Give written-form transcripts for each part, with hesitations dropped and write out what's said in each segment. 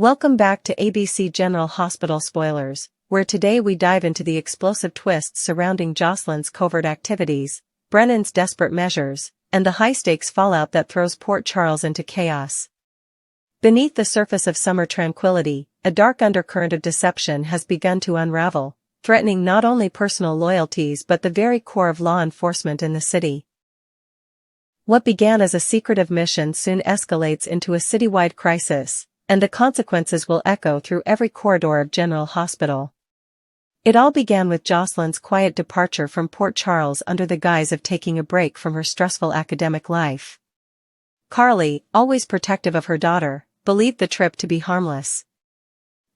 Welcome back to ABC General Hospital Spoilers, where today we dive into the explosive twists surrounding Jocelyn's covert activities, Brennan's desperate measures, and the high-stakes fallout that throws Port Charles into chaos. Beneath the surface of summer tranquility, a dark undercurrent of deception has begun to unravel, threatening not only personal loyalties but the very core of law enforcement in the city. What began as a secretive mission soon escalates into a citywide crisis, and the consequences will echo through every corridor of General Hospital. It all began with Jocelyn's quiet departure from Port Charles under the guise of taking a break from her stressful academic life. Carly, always protective of her daughter, believed the trip to be harmless.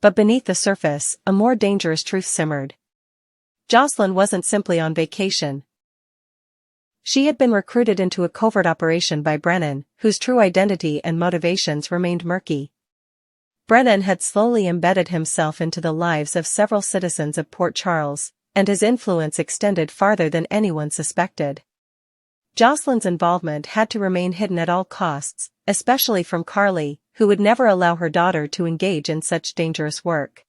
But beneath the surface, a more dangerous truth simmered. Jocelyn wasn't simply on vacation. She had been recruited into a covert operation by Brennan, whose true identity and motivations remained murky. Brennan had slowly embedded himself into the lives of several citizens of Port Charles, and his influence extended farther than anyone suspected. Jocelyn's involvement had to remain hidden at all costs, especially from Carly, who would never allow her daughter to engage in such dangerous work.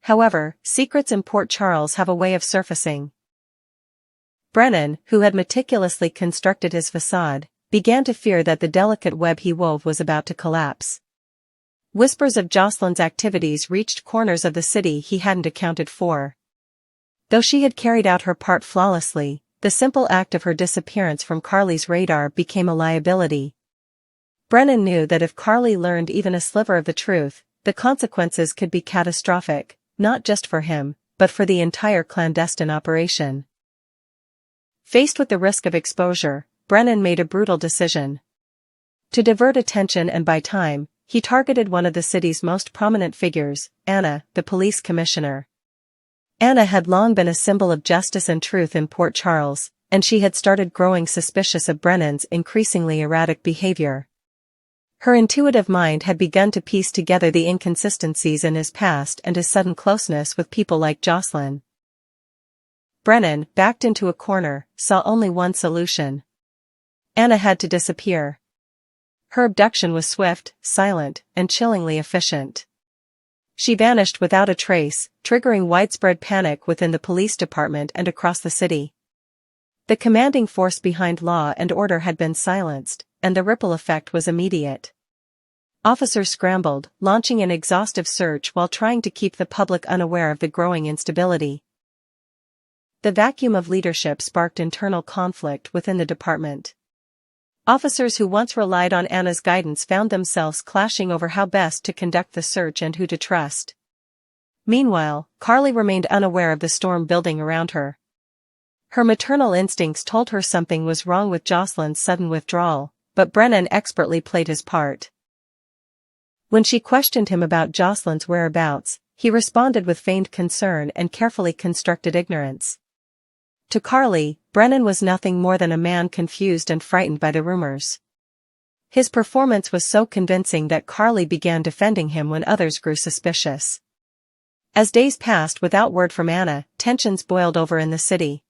However, secrets in Port Charles have a way of surfacing. Brennan, who had meticulously constructed his facade, began to fear that the delicate web he wove was about to collapse. Whispers of Jocelyn's activities reached corners of the city he hadn't accounted for. Though she had carried out her part flawlessly, the simple act of her disappearance from Carly's radar became a liability. Brennan knew that if Carly learned even a sliver of the truth, the consequences could be catastrophic, not just for him, but for the entire clandestine operation. Faced with the risk of exposure, Brennan made a brutal decision. To divert attention and buy time, he targeted one of the city's most prominent figures, Anna, the police commissioner. Anna had long been a symbol of justice and truth in Port Charles, and she had started growing suspicious of Brennan's increasingly erratic behavior. Her intuitive mind had begun to piece together the inconsistencies in his past and his sudden closeness with people like Jocelyn. Brennan, backed into a corner, saw only one solution. Anna had to disappear. Her abduction was swift, silent, and chillingly efficient. She vanished without a trace, triggering widespread panic within the police department and across the city. The commanding force behind law and order had been silenced, and the ripple effect was immediate. Officers scrambled, launching an exhaustive search while trying to keep the public unaware of the growing instability. The vacuum of leadership sparked internal conflict within the department. Officers who once relied on Anna's guidance found themselves clashing over how best to conduct the search and who to trust. Meanwhile, Carly remained unaware of the storm building around her. Her maternal instincts told her something was wrong with Jocelyn's sudden withdrawal, but Brennan expertly played his part. When she questioned him about Jocelyn's whereabouts, he responded with feigned concern and carefully constructed ignorance. To Carly, Brennan was nothing more than a man confused and frightened by the rumors. His performance was so convincing that Carly began defending him when others grew suspicious. As days passed without word from Anna, tensions boiled over in the city.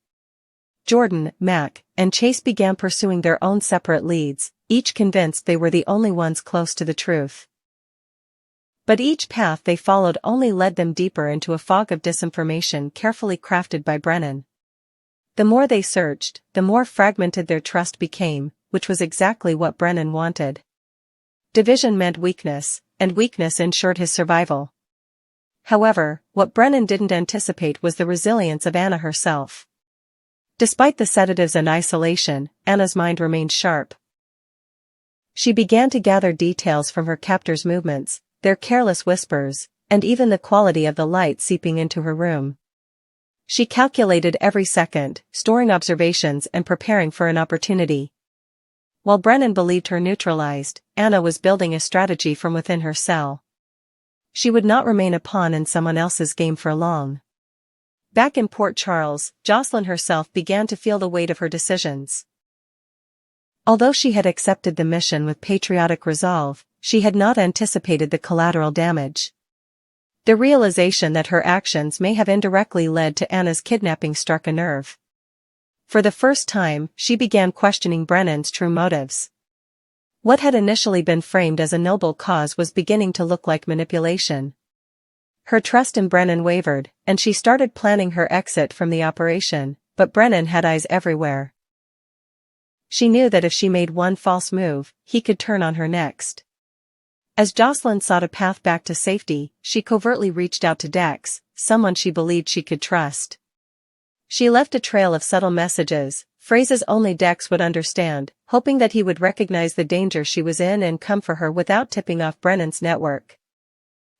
Jordan, Mac, and Chase began pursuing their own separate leads, each convinced they were the only ones close to the truth. But each path they followed only led them deeper into a fog of disinformation carefully crafted by Brennan. The more they searched, the more fragmented their trust became, which was exactly what Brennan wanted. Division meant weakness, and weakness ensured his survival. However, what Brennan didn't anticipate was the resilience of Anna herself. Despite the sedatives and isolation, Anna's mind remained sharp. She began to gather details from her captor's movements, their careless whispers, and even the quality of the light seeping into her room. She calculated every second, storing observations and preparing for an opportunity. While Brennan believed her neutralized, Anna was building a strategy from within her cell. She would not remain a pawn in someone else's game for long. Back in Port Charles, Jocelyn herself began to feel the weight of her decisions. Although she had accepted the mission with patriotic resolve, she had not anticipated the collateral damage. The realization that her actions may have indirectly led to Anna's kidnapping struck a nerve. For the first time, she began questioning Brennan's true motives. What had initially been framed as a noble cause was beginning to look like manipulation. Her trust in Brennan wavered, and she started planning her exit from the operation, but Brennan had eyes everywhere. She knew that if she made one false move, he could turn on her next. As Jocelyn sought a path back to safety, she covertly reached out to Dex, someone she believed she could trust. She left a trail of subtle messages, phrases only Dex would understand, hoping that he would recognize the danger she was in and come for her without tipping off Brennan's network.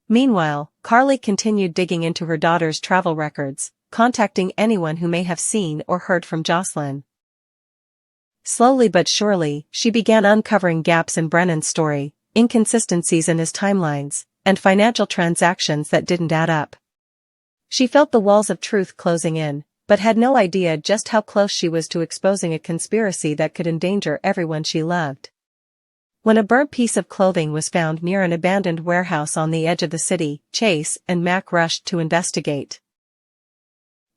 Meanwhile, Carly continued digging into her daughter's travel records, contacting anyone who may have seen or heard from Jocelyn. Slowly but surely, she began uncovering gaps in Brennan's story, inconsistencies in his timelines, and financial transactions that didn't add up. She felt the walls of truth closing in, but had no idea just how close she was to exposing a conspiracy that could endanger everyone she loved. When a burnt piece of clothing was found near an abandoned warehouse on the edge of the city, Chase and Mac rushed to investigate.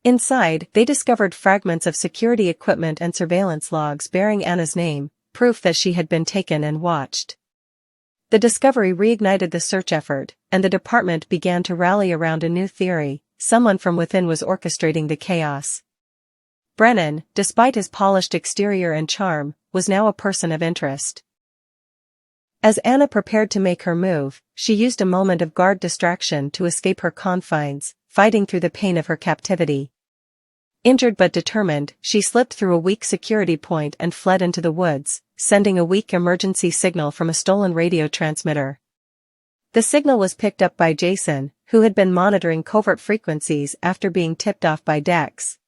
Inside, they discovered fragments of security equipment and surveillance logs bearing Anna's name, proof that she had been taken and watched. The discovery reignited the search effort, and the department began to rally around a new theory: someone from within was orchestrating the chaos. Brennan, despite his polished exterior and charm, was now a person of interest. As Anna prepared to make her move, she used a moment of guard distraction to escape her confines, fighting through the pain of her captivity. Injured but determined, she slipped through a weak security point and fled into the woods, sending a weak emergency signal from a stolen radio transmitter. The signal was picked up by Jason, who had been monitoring covert frequencies after being tipped off by Dex.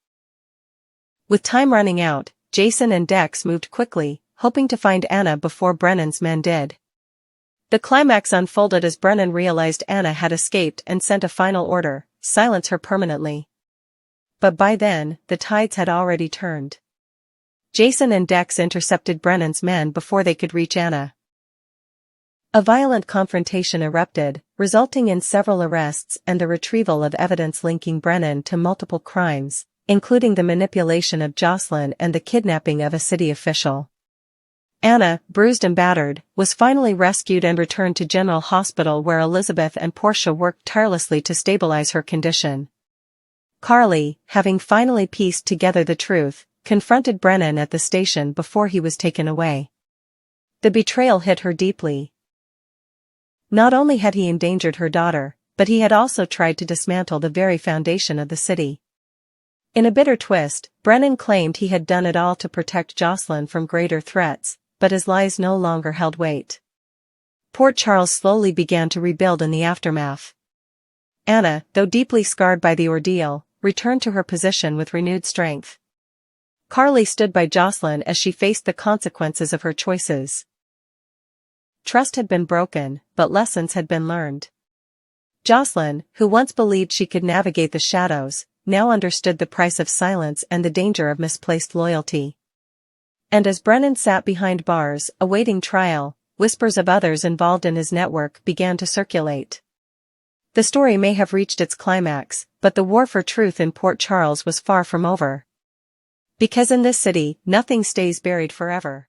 With time running out, Jason and Dex moved quickly, hoping to find Anna before Brennan's men did. The climax unfolded as Brennan realized Anna had escaped and sent a final order: silence her permanently. But by then, the tides had already turned. Jason and Dex intercepted Brennan's men before they could reach Anna. A violent confrontation erupted, resulting in several arrests and the retrieval of evidence linking Brennan to multiple crimes, including the manipulation of Jocelyn and the kidnapping of a city official. Anna, bruised and battered, was finally rescued and returned to General Hospital, where Elizabeth and Portia worked tirelessly to stabilize her condition. Carly, having finally pieced together the truth, confronted Brennan at the station before he was taken away. The betrayal hit her deeply. Not only had he endangered her daughter, but he had also tried to dismantle the very foundation of the city. In a bitter twist, Brennan claimed he had done it all to protect Jocelyn from greater threats, but his lies no longer held weight. Port Charles slowly began to rebuild in the aftermath. Anna, though deeply scarred by the ordeal, returned to her position with renewed strength. Carly stood by Jocelyn as she faced the consequences of her choices. Trust had been broken, but lessons had been learned. Jocelyn, who once believed she could navigate the shadows, now understood the price of silence and the danger of misplaced loyalty. And as Brennan sat behind bars, awaiting trial, whispers of others involved in his network began to circulate. The story may have reached its climax, but the war for truth in Port Charles was far from over. Because in this city, nothing stays buried forever.